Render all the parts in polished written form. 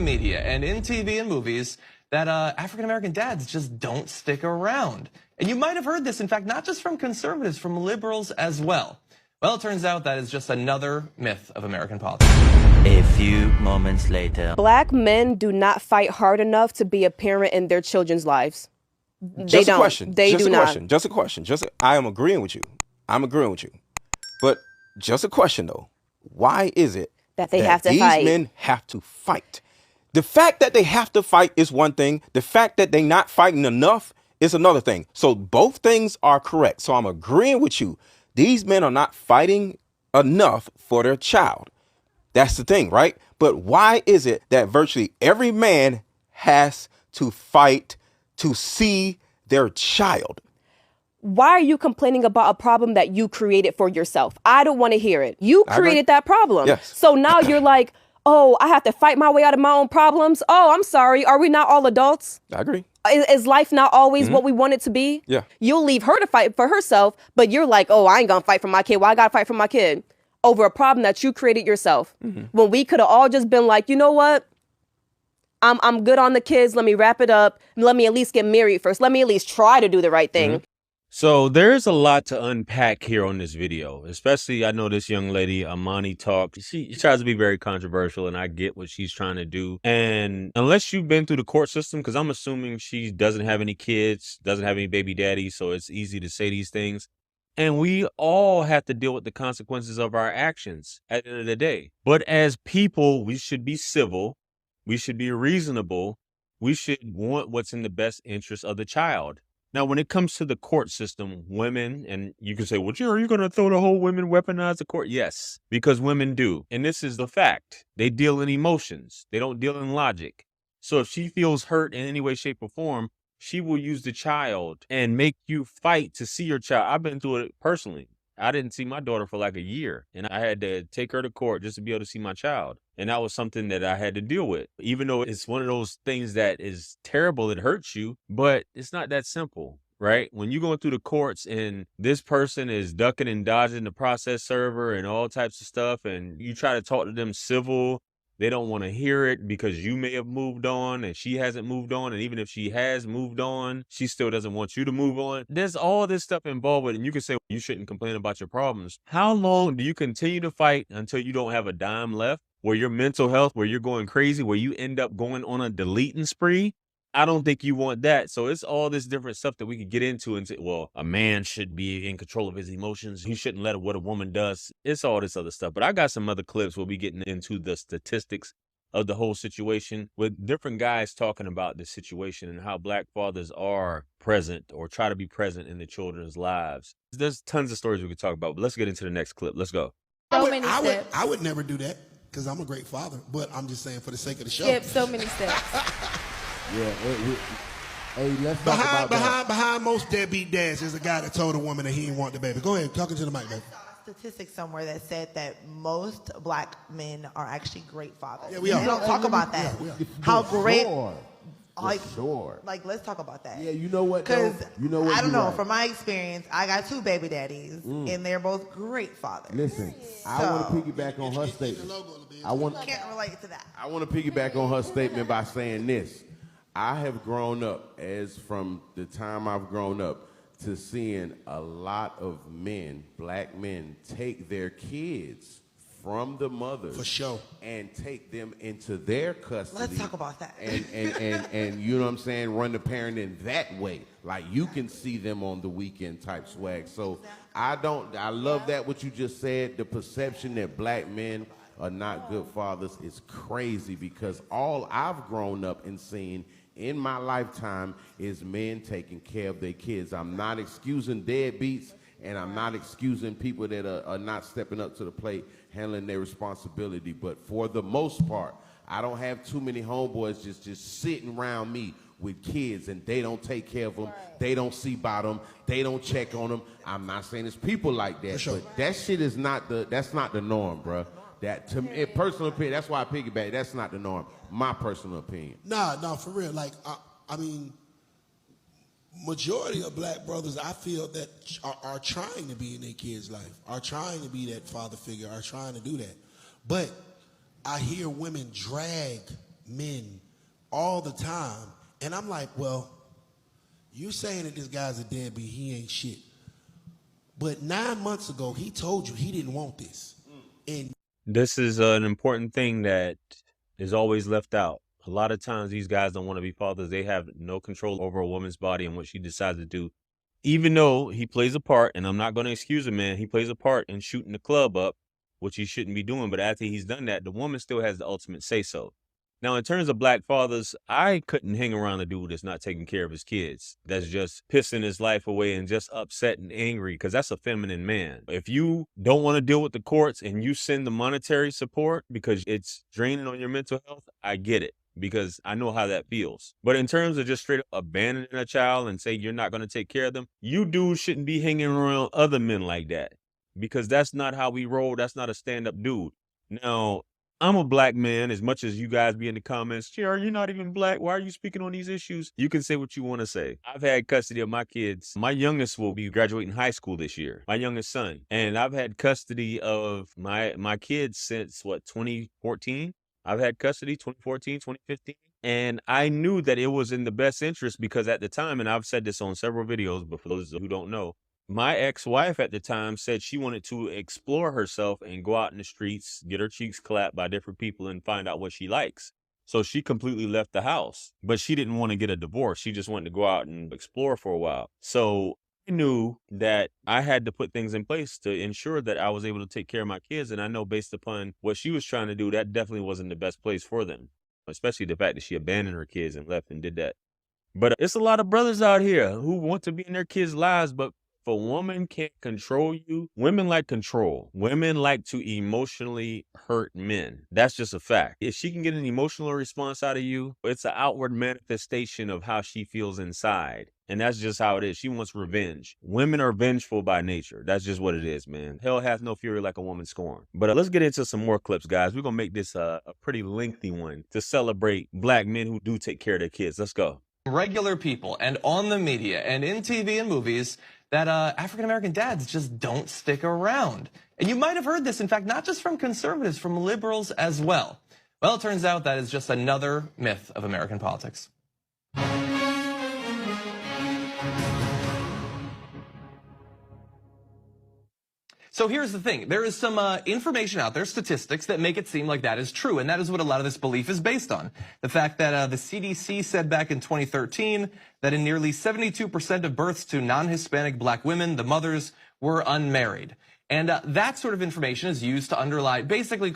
media and in TV and movies that African-American dads just don't stick around. And you might have heard this, in fact, not just from conservatives, from liberals as well. Well, it turns out that is just another myth of American politics. A few moments later. Black men do not fight hard enough to be a parent in their children's lives. They Just a don't. question. They Just do a not. question. Just a question. I am agreeing with you. I'm agreeing with you. But just a question, though. Why is it that they have to fight? These men have to fight. The fact that they have to fight is one thing. The fact that they're not fighting enough is another thing. So both things are correct. So I'm agreeing with you. These men are not fighting enough for their child. That's the thing, right? But why is it that virtually every man has to fight to see their child? Why are you complaining about a problem that you created for yourself? I don't want to hear it. You created that problem. Yes. So now you're like, oh, I have to fight my way out of my own problems. Oh, I'm sorry. Are we not all adults? I agree. Is life not always what we want it to be? Yeah. You'll leave her to fight for herself, but you're like, oh, I ain't gonna fight for my kid. Why I gotta fight for my kid? Over a problem that you created yourself. When we could have all just been like, you know what? I'm good on the kids. Let me wrap it up. Let me at least get married first. Let me at least try to do the right thing. So there's a lot to unpack here on this video, especially I know this young lady, Amani Talk. She tries to be very controversial, and I get what she's trying to do. And unless you've been through the court system, because I'm assuming she doesn't have any kids, doesn't have any baby daddy, so it's easy to say these things. And we all have to deal with the consequences of our actions at the end of the day. But as people, we should be civil. We should be reasonable. We should want what's in the best interest of the child. Now, when it comes to the court system, women, and you can say, well, are you going to throw the whole women weaponize the court? Yes, because women do. And this is the fact. They deal in emotions. They don't deal in logic. So if she feels hurt in any way, shape, or form, she will use the child and make you fight to see your child. I've been through it personally. I didn't see my daughter for like a year, and I had to take her to court just to be able to see my child. And that was something that I had to deal with, even though it's one of those things that is terrible. It hurts you, but it's not that simple, right? When you're going through the courts and this person is ducking and dodging the process server and all types of stuff, and you try to talk to them civil, they don't want to hear it because you may have moved on and she hasn't moved on. And even if she has moved on, she still doesn't want you to move on. There's all this stuff involved with it. And you can say, you shouldn't complain about your problems. How long do you continue to fight until you don't have a dime left? Where your mental health, where you're going crazy, where you end up going on a deleting spree? I don't think you want that. So it's all this different stuff that we could get into and say, well, a man should be in control of his emotions. He shouldn't let what a woman does. It's all this other stuff. But I got some other clips. We'll be getting into the statistics of the whole situation with different guys talking about this situation and how black fathers are present or try to be present in the children's lives. There's tons of stories we could talk about, but let's get into the next clip. Let's go. I would never do that because I'm a great father, but I'm just saying for the sake of the show. Skip so many steps. Yeah, hey, let's talk about that. Behind most deadbeat dads is a guy that told a woman that he didn't want the baby. Go ahead, talking to the mic, baby. Statistics somewhere that said that most black men are actually great fathers. Yeah, we are. We don't talk about that. Yeah, we are. How great. Sure. Like, sure. Like, let's talk about that. Yeah, you know what? Because I don't know. Right. From my experience, I got 2 baby daddies, and they're both great fathers. Listen, I want to piggyback on her statement. Can't relate to that. I want to piggyback on her statement by saying this. I have grown up, as from the time I've grown up, to seeing a lot of men, black men, take their kids from the mothers for sure and take them into their custody. Let's talk about that. And you know what I'm saying, run the parenting that way. Like you can see them on the weekend type swag. So I love that what you just said. The perception that black men are not good fathers is crazy because all I've grown up and seen in my lifetime is men taking care of their kids. I'm not excusing deadbeats, and I'm not excusing people that are not stepping up to the plate, handling their responsibility. But for the most part, I don't have too many homeboys just sitting around me with kids, and they don't take care of them. Right. They don't see about them. They don't check on them. I'm not saying it's people like that, sure. But that shit is that's not the norm, bro. That to me, personal opinion, that's why I piggyback. That's not the norm. My personal opinion. Nah, for real. Like, I mean, majority of black brothers, I feel that are trying to be in their kids' life, are trying to be that father figure, are trying to do that. But I hear women drag men all the time. And I'm like, well, you're saying that this guy's a deadbeat, he ain't shit. But 9 months ago, he told you he didn't want this. And This is an important thing that is always left out. A lot of times these guys don't want to be fathers. They have no control over a woman's body and what she decides to do. Even though he plays a part, and I'm not going to excuse him, man, he plays a part in shooting the club up, which he shouldn't be doing. But after he's done that, the woman still has the ultimate say-so. Now, in terms of black fathers, I couldn't hang around a dude that's not taking care of his kids, that's just pissing his life away and just upset and angry, because that's a feminine man. If you don't want to deal with the courts and you send the monetary support because it's draining on your mental health, I get it, because I know how that feels. But in terms of just straight up abandoning a child and saying you're not going to take care of them, you dudes shouldn't be hanging around other men like that, because that's not how we roll. That's not a stand-up dude. Now, I'm a black man, as much as you guys be in the comments, Jerry, you're not even black. Why are you speaking on these issues? You can say what you want to say. I've had custody of my kids. My youngest will be graduating high school this year, my youngest son. And I've had custody of my kids since, 2014? I've had custody 2014, 2015. And I knew that it was in the best interest because at the time, and I've said this on several videos, but for those who don't know, my ex-wife at the time said she wanted to explore herself and go out in the streets, get her cheeks clapped by different people and find out what she likes. So she completely left the house, but she didn't want to get a divorce. She just wanted to go out and explore for a while. So I knew that I had to put things in place to ensure that I was able to take care of my kids. And I know based upon what she was trying to do, that definitely wasn't the best place for them, especially the fact that she abandoned her kids and left and did that. But it's a lot of brothers out here who want to be in their kids' lives, but if a woman can't control you, women like control. Women like to emotionally hurt men. That's just a fact. If she can get an emotional response out of you, it's an outward manifestation of how she feels inside. And that's just how it is. She wants revenge. Women are vengeful by nature. That's just what it is, man. Hell has no fury like a woman scorned. But let's get into some more clips, guys. We're going to make this a pretty lengthy one to celebrate black men who do take care of their kids. Let's go. Regular people and on the media and in TV and movies that African-American dads just don't stick around. And you might have heard this, in fact, not just from conservatives, from liberals as well. Well, it turns out that is just another myth of American politics. So here's the thing. There is some information out there, statistics, that make it seem like that is true. And that is what a lot of this belief is based on. The fact that the CDC said back in 2013 that in nearly 72% of births to non-Hispanic black women, the mothers were unmarried. And that sort of information is used to underlie basically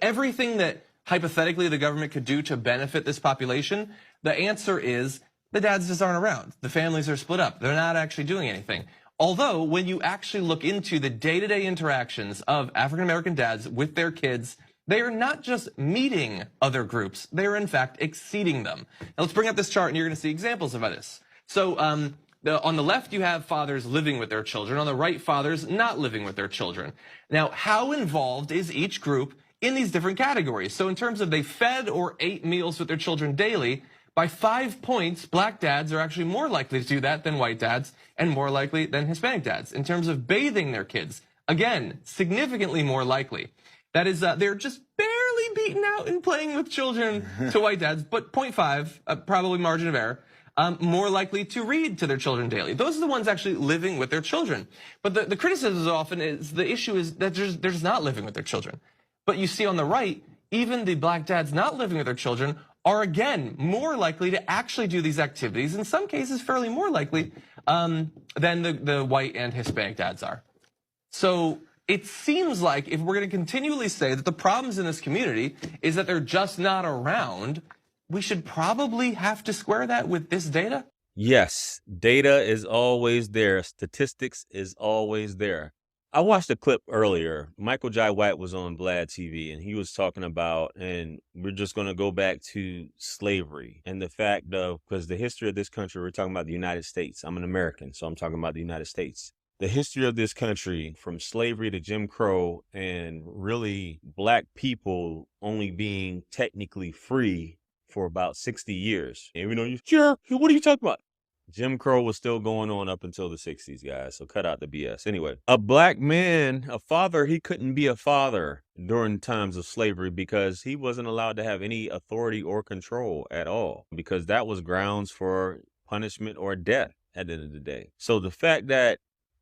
everything that hypothetically the government could do to benefit this population. The answer is the dads just aren't around. The families are split up. They're not actually doing anything. Although, when you actually look into the day-to-day interactions of African-American dads with their kids, they are not just meeting other groups, they are in fact exceeding them. Now let's bring up this chart and you're gonna see examples of this. So on the left, you have fathers living with their children. On the right, fathers not living with their children. Now, how involved is each group in these different categories? So in terms of they fed or ate meals with their children daily, by 5 points, black dads are actually more likely to do that than white dads and more likely than Hispanic dads. In terms of bathing their kids, again, significantly more likely. That is, they're just barely beaten out in playing with children to white dads, but 0.5, probably margin of error, more likely to read to their children daily. Those are the ones actually living with their children. But the criticism often is, the issue is that they're just not living with their children. But you see on the right, even the black dads not living with their children are again more likely to actually do these activities, in some cases fairly more likely than the white and Hispanic dads are. So it seems like if we're going to continually say that the problems in this community is that they're just not around, we should probably have to square that with this data. Yes, data is always there. Statistics is always there. I watched a clip earlier. Michael Jai White was on Vlad TV and he was talking about, and we're just going to go back to slavery and the fact of, because the history of this country, we're talking about the United States. I'm an American, so I'm talking about the United States. The history of this country, from slavery to Jim Crow, and really black people only being technically free for about 60 years. And we know you, sure, what are you talking about? Jim Crow was still going on up until the 60s, guys. So cut out the BS. Anyway, a black man, a father, he couldn't be a father during times of slavery because he wasn't allowed to have any authority or control at all, because that was grounds for punishment or death at the end of the day. So the fact that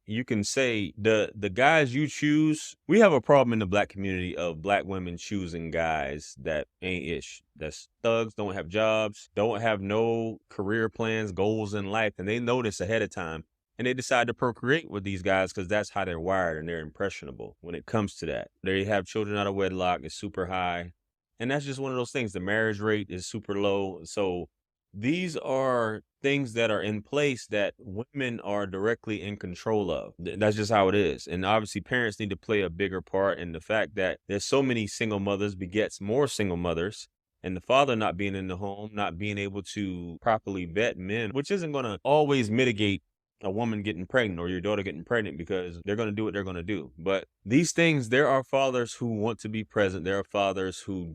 you can say the guys you choose, we have a problem in the black community of black women choosing guys that ain't ish. That's thugs, don't have jobs, don't have no career plans, goals in life. And they know this ahead of time. And they decide to procreate with these guys because that's how they're wired and they're impressionable when it comes to that. They have children out of wedlock, it's super high. And that's just one of those things. The marriage rate is super low. So these are things that are in place that women are directly in control of. That's just how it is. And obviously parents need to play a bigger part in the fact that there's so many single mothers begets more single mothers. And the father not being in the home, not being able to properly vet men, which isn't going to always mitigate a woman getting pregnant or your daughter getting pregnant, because they're going to do what they're going to do. But these things, there are fathers who want to be present. There are fathers who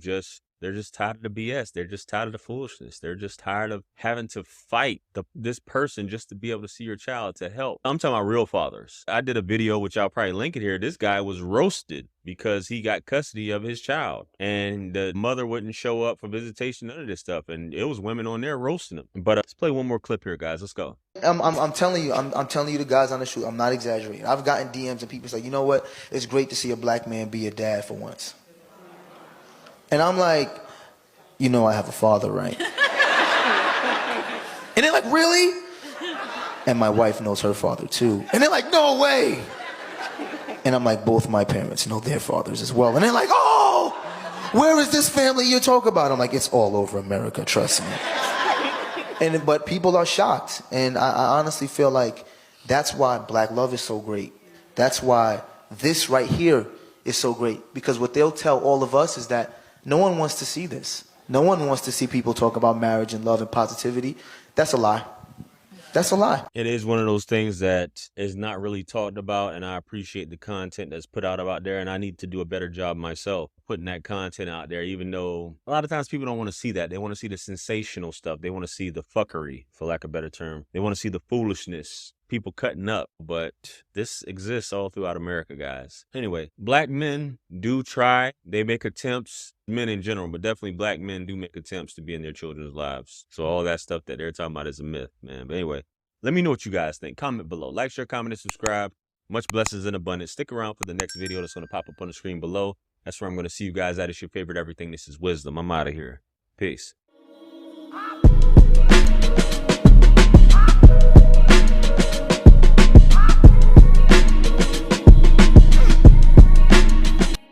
they're just tired of the BS. They're just tired of the foolishness. They're just tired of having to fight this person just to be able to see your child, to help. I'm talking about real fathers. I did a video, which I'll probably link it here. This guy was roasted because he got custody of his child and the mother wouldn't show up for visitation, none of this stuff. And it was women on there roasting him. But let's play one more clip here, guys. Let's go. I'm telling you, I'm telling you, the guys on the shoot, I'm not exaggerating. I've gotten DMs and people say, you know what? It's great to see a black man be a dad for once. And I'm like, you know I have a father, right? And they're like, really? And my wife knows her father too. And they're like, no way. And I'm like, both my parents know their fathers as well. And they're like, oh, where is this family you talk about? I'm like, it's all over America, trust me. But people are shocked. And I honestly feel like that's why black love is so great. That's why this right here is so great. Because what they'll tell all of us is that no one wants to see this. No one wants to see people talk about marriage and love and positivity. That's a lie. That's a lie. It is one of those things that is not really talked about, and I appreciate the content that's put out about there, and I need to do a better job myself putting that content out there, even though a lot of times people don't want to see that. They want to see the sensational stuff. They want to see the fuckery, for lack of a better term. They want to see the foolishness, people cutting up, but this exists all throughout America, guys. Anyway, black men do try. They make attempts, men in general, but definitely black men do make attempts to be in their children's lives. So all that stuff that they're talking about is a myth, man. But anyway, let me know what you guys think. Comment below. Like, share, comment, and subscribe. Much blessings in abundance. Stick around for the next video that's going to pop up on the screen below. That's where I'm going to see you guys at. It's your favorite everything. This is Wisdom. I'm out of here. Peace.